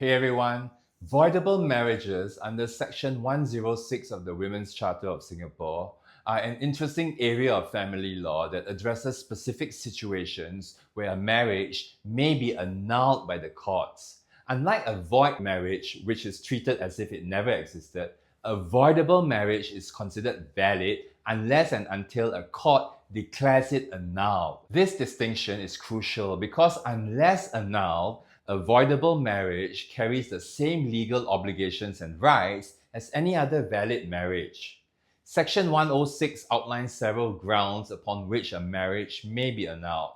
Hey everyone, voidable marriages under Section 106 of the Women's Charter of Singapore are an interesting area of family law that addresses specific situations where a marriage may be annulled by the courts. Unlike a void marriage, which is treated as if it never existed, a voidable marriage is considered valid unless and until a court declares it annulled. This distinction is crucial because unless annulled, a voidable marriage carries the same legal obligations and rights as any other valid marriage. Section 106 outlines several grounds upon which a marriage may be annulled.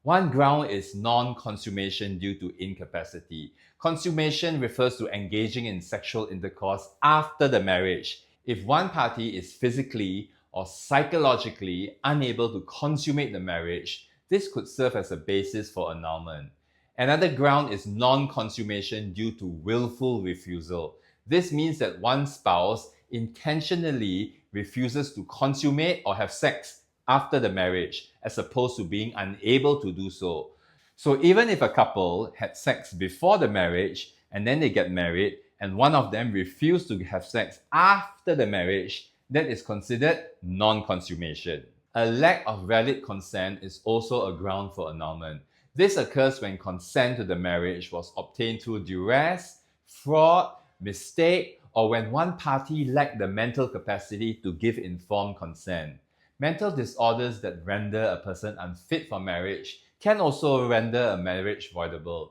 One ground is non-consummation due to incapacity. Consummation refers to engaging in sexual intercourse after the marriage. If one party is physically or psychologically unable to consummate the marriage, this could serve as a basis for annulment. Another ground is non-consummation due to willful refusal. This means that one spouse intentionally refuses to consummate or have sex after the marriage, as opposed to being unable to do so. So even if a couple had sex before the marriage and then they get married and one of them refused to have sex after the marriage, that is considered non-consummation. A lack of valid consent is also a ground for annulment. This occurs when consent to the marriage was obtained through duress, fraud, mistake, or when one party lacked the mental capacity to give informed consent. Mental disorders that render a person unfit for marriage can also render a marriage voidable.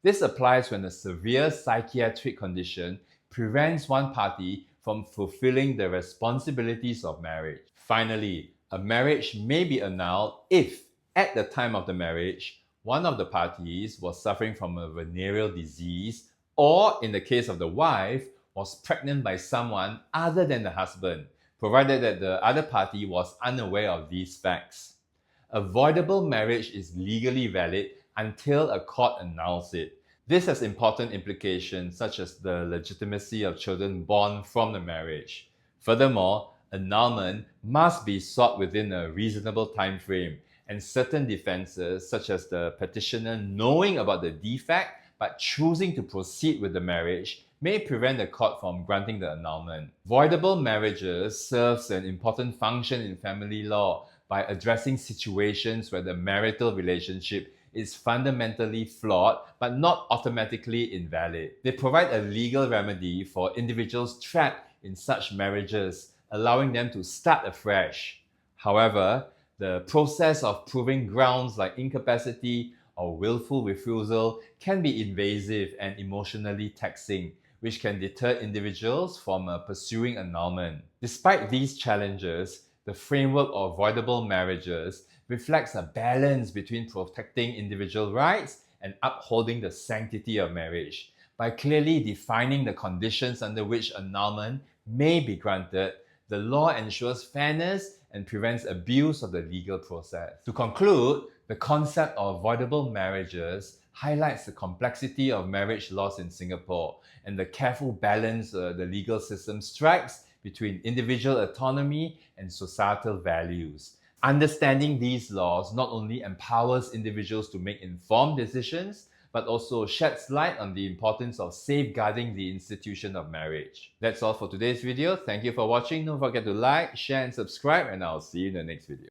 This applies when a severe psychiatric condition prevents one party from fulfilling the responsibilities of marriage. Finally, a marriage may be annulled if, at the time of the marriage, one of the parties was suffering from a venereal disease, or in the case of the wife, was pregnant by someone other than the husband, provided that the other party was unaware of these facts. A voidable marriage is legally valid until a court annuls it. This has important implications such as the legitimacy of children born from the marriage. Furthermore, annulment must be sought within a reasonable time frame, and certain defenses, such as the petitioner knowing about the defect but choosing to proceed with the marriage, may prevent the court from granting the annulment. Voidable marriages serves an important function in family law by addressing situations where the marital relationship is fundamentally flawed but not automatically invalid. They provide a legal remedy for individuals trapped in such marriages, allowing them to start afresh. However, the process of proving grounds like incapacity or willful refusal can be invasive and emotionally taxing, which can deter individuals from pursuing annulment. Despite these challenges, the framework of voidable marriages reflects a balance between protecting individual rights and upholding the sanctity of marriage. By clearly defining the conditions under which annulment may be granted, the law ensures fairness and prevents abuse of the legal process. To conclude, the concept of voidable marriages highlights the complexity of marriage laws in Singapore and the careful balance the legal system strikes between individual autonomy and societal values. Understanding these laws not only empowers individuals to make informed decisions, but also sheds light on the importance of safeguarding the institution of marriage. That's all for today's video. Thank you for watching. Don't forget to like, share, and subscribe, and I'll see you in the next video.